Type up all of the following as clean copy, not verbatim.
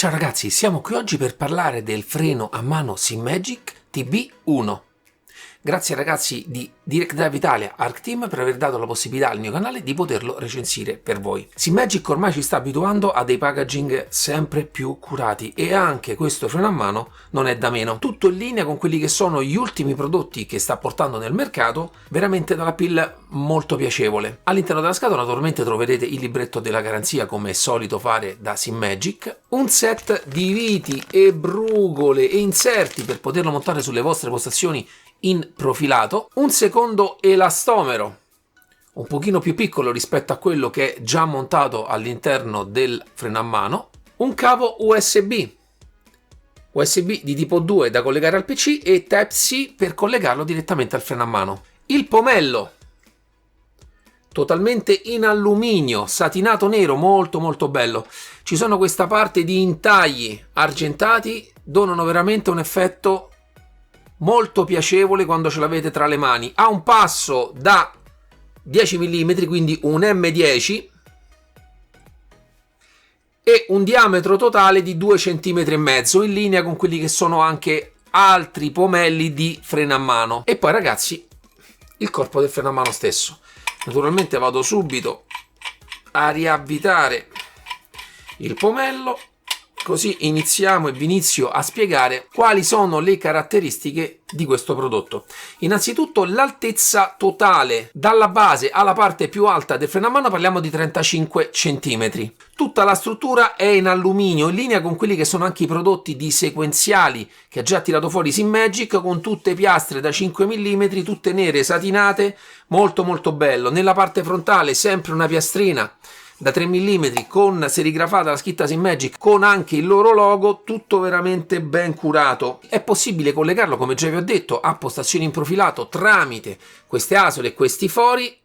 Ciao ragazzi, siamo qui oggi per parlare del freno a mano SIMAGIC TB1. Grazie ragazzi di Direct Drive Italia Arc Team per aver dato la possibilità al mio canale di poterlo recensire per voi. SIMAGIC ormai ci sta abituando a dei packaging sempre più curati e anche questo freno a mano non è da meno. Tutto in linea con quelli che sono gli ultimi prodotti che sta portando nel mercato, veramente dalla pill molto piacevole. All'interno della scatola naturalmente troverete il libretto della garanzia come è solito fare da SIMAGIC, un set di viti e brugole e inserti per poterlo montare sulle vostre postazioni in profilato, un secondo elastomero un pochino più piccolo rispetto a quello che è già montato all'interno del freno a mano, un cavo USB di tipo 2 da collegare al PC e Type-C per collegarlo direttamente al freno a mano. Il pomello totalmente in alluminio, satinato nero, molto bello. Ci sono questa parte di intagli argentati, donano veramente un effetto molto piacevole quando ce l'avete tra le mani. Ha un passo da 10 mm, quindi un M10, e un diametro totale di 2,5 cm, in linea con quelli che sono anche altri pomelli di freno a mano. E poi ragazzi, il corpo del freno a mano stesso. Naturalmente vado subito a riavvitare il pomello, così iniziamo e vi inizio a spiegare quali sono le caratteristiche di questo prodotto. Innanzitutto l'altezza totale dalla base alla parte più alta del freno a mano, parliamo di 35 cm. Tutta la struttura è in alluminio, in linea con quelli che sono anche i prodotti di sequenziali che ha già tirato fuori SIMAGIC, con tutte piastre da 5 mm, tutte nere, satinate, molto bello. Nella parte frontale sempre una piastrina da 3 mm con serigrafata la scritta SIMAGIC con anche il loro logo, tutto veramente ben curato. È possibile collegarlo, come già vi ho detto, a postazioni in profilato tramite queste asole e questi fori.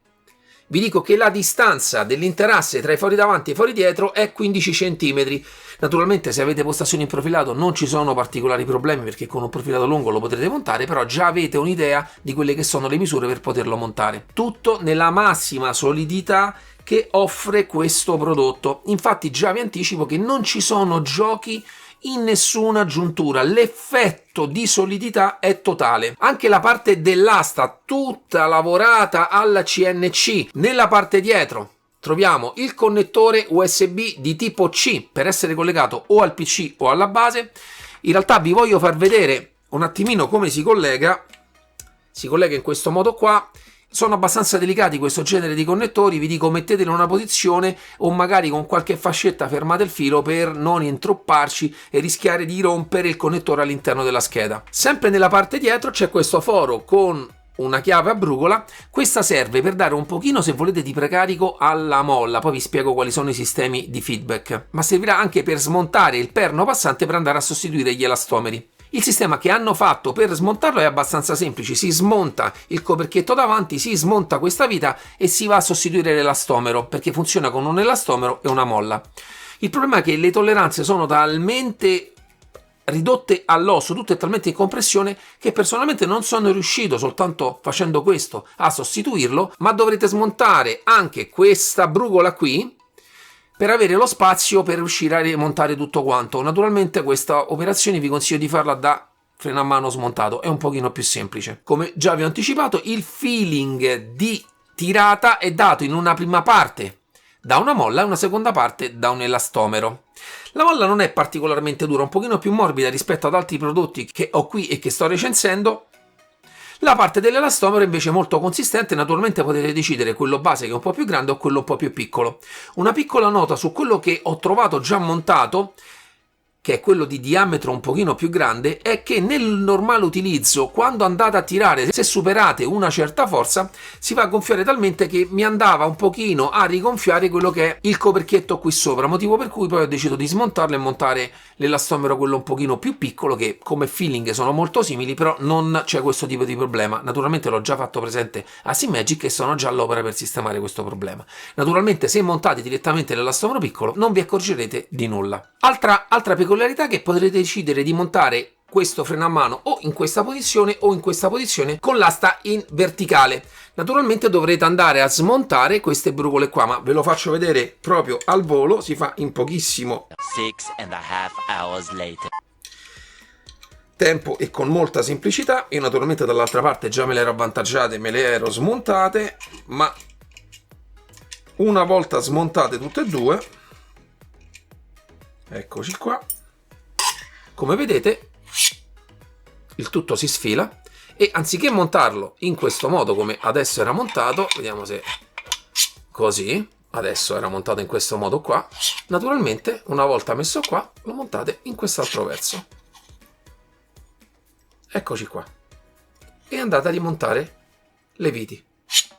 Vi dico che la distanza dell'interasse tra i fori davanti e i fori dietro è 15 cm. Naturalmente se avete postazioni in profilato non ci sono particolari problemi, perché con un profilato lungo lo potrete montare, però già avete un'idea di quelle che sono le misure per poterlo montare. Tutto nella massima solidità che offre questo prodotto. Infatti già vi anticipo che non ci sono giochi in nessuna giuntura, l'effetto di solidità è totale. Anche la parte dell'asta tutta lavorata alla CNC. Nella parte dietro troviamo il connettore USB di tipo C per essere collegato o al PC o alla base. In realtà vi voglio far vedere un attimino come si collega in questo modo qua. Sono abbastanza delicati questo genere di connettori, vi dico metteteli in una posizione o magari con qualche fascetta fermate il filo per non intropparci e rischiare di rompere il connettore all'interno della scheda. Sempre nella parte dietro c'è questo foro con una chiave a brugola. Questa serve per dare un pochino, se volete, di precarico alla molla, poi vi spiego quali sono i sistemi di feedback, ma servirà anche per smontare il perno passante per andare a sostituire gli elastomeri. Il sistema che hanno fatto per smontarlo è abbastanza semplice: si smonta il coperchietto davanti, si smonta questa vita e si va a sostituire l'elastomero, perché funziona con un elastomero e una molla. Il problema è che le tolleranze sono talmente ridotte all'osso, tutte talmente in compressione, che personalmente non sono riuscito soltanto facendo questo a sostituirlo, ma dovrete smontare anche questa brugola qui per avere lo spazio per riuscire a rimontare tutto quanto. Naturalmente questa operazione vi consiglio di farla da freno a mano smontato, è un pochino più semplice. Come già vi ho anticipato, il feeling di tirata è dato in una prima parte da una molla e una seconda parte da un elastomero. La molla non è particolarmente dura, un pochino più morbida rispetto ad altri prodotti che ho qui e che sto recensendo. La parte dell'elastomero invece è molto consistente. Naturalmente potete decidere quello base che è un po' più grande o quello un po' più piccolo. Una piccola nota su quello che ho trovato già montato, che è quello di diametro un pochino più grande, è che nel normale utilizzo, quando andate a tirare, se superate una certa forza, si va a gonfiare talmente che mi andava un pochino a rigonfiare quello che è il coperchietto qui sopra, motivo per cui poi ho deciso di smontarlo e montare l'elastomero quello un pochino più piccolo, che come feeling sono molto simili, però non c'è questo tipo di problema. Naturalmente l'ho già fatto presente a SIMAGIC e sono già all'opera per sistemare questo problema. Naturalmente se montate direttamente l'elastomero piccolo non vi accorgerete di nulla. Altra peculiarità è che potrete decidere di montare questo freno a mano o in questa posizione o in questa posizione con l'asta in verticale. Naturalmente dovrete andare a smontare queste brucole qua, ma ve lo faccio vedere proprio al volo, si fa in pochissimo 6.5 hours later. tempo e con molta semplicità. Io naturalmente dall'altra parte già me le ero avvantaggiate, me le ero smontate, ma una volta smontate tutte e due, eccoci qua, come vedete il tutto si sfila e anziché montarlo in questo modo come adesso era montato, vediamo se così, adesso era montato in questo modo qua, naturalmente una volta messo qua lo montate in quest'altro verso, eccoci qua, e andate a rimontare le viti.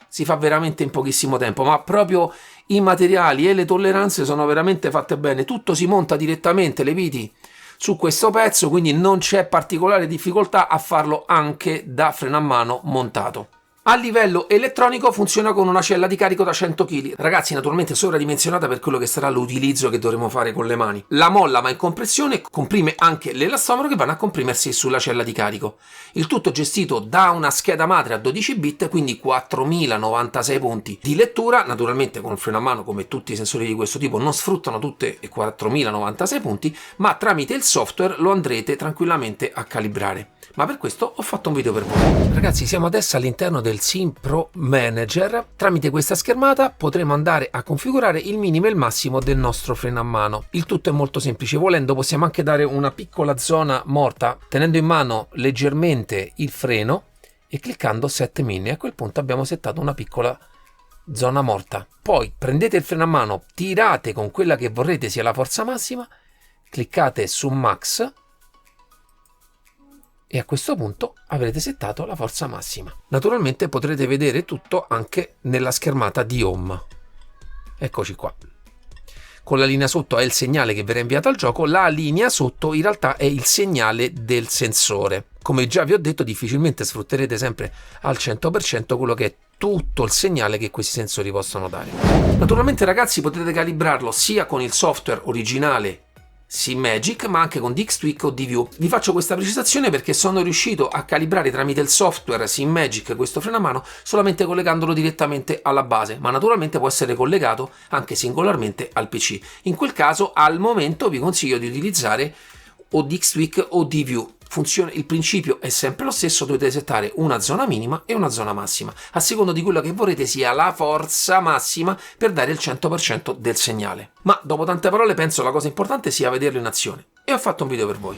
Si fa veramente in pochissimo tempo, ma proprio i materiali e le tolleranze sono veramente fatte bene, tutto si monta direttamente, le viti su questo pezzo, quindi non c'è particolare difficoltà a farlo anche da freno a mano montato. A livello elettronico funziona con una cella di carico da 100 kg, ragazzi, naturalmente sovradimensionata per quello che sarà l'utilizzo che dovremo fare con le mani. La molla ma in compressione comprime anche l'elastomero che vanno a comprimersi sulla cella di carico. Il tutto gestito da una scheda madre a 12 bit, quindi 4096 punti di lettura. Naturalmente con il freno a mano, come tutti i sensori di questo tipo, non sfruttano tutte i 4096 punti, ma tramite il software lo andrete tranquillamente a calibrare. Ma per questo ho fatto un video per voi. Ragazzi, siamo adesso all'interno del Sim Pro Manager. Tramite questa schermata potremo andare a configurare il minimo e il massimo del nostro freno a mano. Il tutto è molto semplice, volendo possiamo anche dare una piccola zona morta tenendo in mano leggermente il freno e cliccando Set Min. A quel punto abbiamo settato una piccola zona morta. Poi prendete il freno a mano, tirate con quella che vorrete sia la forza massima, cliccate su Max e a questo punto avrete settato la forza massima. Naturalmente potrete vedere tutto anche nella schermata di Home. Eccoci qua. Con la linea sotto è il segnale che verrà inviato al gioco, la linea sotto in realtà è il segnale del sensore. Come già vi ho detto, difficilmente sfrutterete sempre al 100% quello che è tutto il segnale che questi sensori possono dare. Naturalmente, ragazzi, potete calibrarlo sia con il software originale SimMagic, ma anche con DXTweak o DView. Vi faccio questa precisazione perché sono riuscito a calibrare tramite il software SimMagic questo freno a mano solamente collegandolo direttamente alla base, ma naturalmente può essere collegato anche singolarmente al PC. In quel caso al momento vi consiglio di utilizzare o DXTweak o DView. Il principio è sempre lo stesso, dovete settare una zona minima e una zona massima a seconda di quello che vorrete sia la forza massima per dare il 100% del segnale. Ma dopo tante parole penso la cosa importante sia vederlo in azione e ho fatto un video per voi.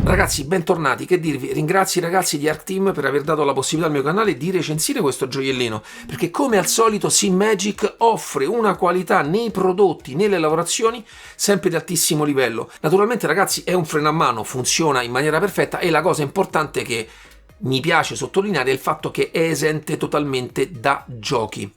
Ragazzi, bentornati, che dirvi, ringrazio i ragazzi di ArcTeam per aver dato la possibilità al mio canale di recensire questo gioiellino, perché come al solito SimMagic offre una qualità nei prodotti, nelle lavorazioni, sempre di altissimo livello. Naturalmente, ragazzi, è un freno a mano, funziona in maniera perfetta e la cosa importante che mi piace sottolineare è il fatto che è esente totalmente da giochi.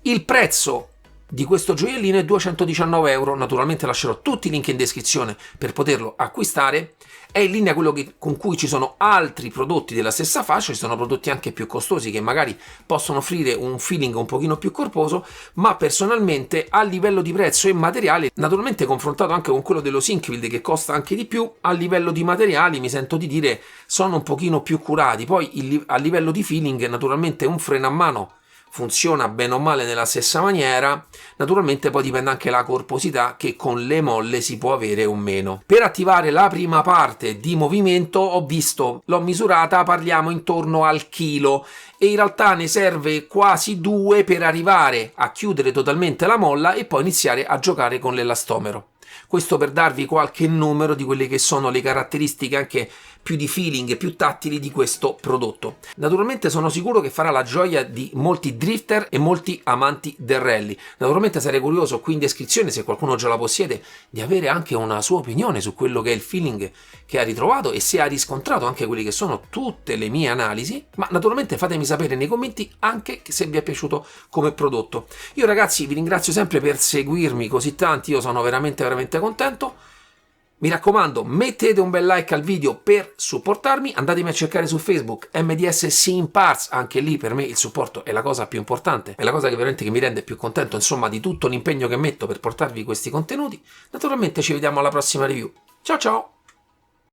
Il prezzo di questo gioiellino è 219 euro. Naturalmente lascerò tutti i link in descrizione per poterlo acquistare. È in linea quello con cui ci sono altri prodotti della stessa fascia, ci sono prodotti anche più costosi che magari possono offrire un feeling un pochino più corposo, ma personalmente a livello di prezzo e materiali, naturalmente confrontato anche con quello dello Sinkfield che costa anche di più, a livello di materiali mi sento di dire sono un pochino più curati. Poi a livello di feeling naturalmente un freno a mano funziona bene o male nella stessa maniera, naturalmente poi dipende anche la corposità che con le molle si può avere o meno. Per attivare la prima parte di movimento l'ho misurata, parliamo intorno al chilo e in realtà ne serve quasi 2 per arrivare a chiudere totalmente la molla e poi iniziare a giocare con l'elastomero. Questo per darvi qualche numero di quelle che sono le caratteristiche anche più di feeling e più tattili di questo prodotto. Naturalmente sono sicuro che farà la gioia di molti drifter e molti amanti del rally. Naturalmente sarei curioso qui in descrizione, se qualcuno già la possiede, di avere anche una sua opinione su quello che è il feeling che ha ritrovato e se ha riscontrato anche quelle che sono tutte le mie analisi, ma naturalmente fatemi sapere nei commenti anche se vi è piaciuto come prodotto. Io ragazzi vi ringrazio sempre per seguirmi così tanti, io sono veramente contento. Mi raccomando, mettete un bel like al video per supportarmi, andatemi a cercare su Facebook MDS Sim Parts, anche lì per me il supporto è la cosa più importante, è la cosa che veramente mi rende più contento, insomma, di tutto l'impegno che metto per portarvi questi contenuti. Naturalmente ci vediamo alla prossima review. Ciao ciao!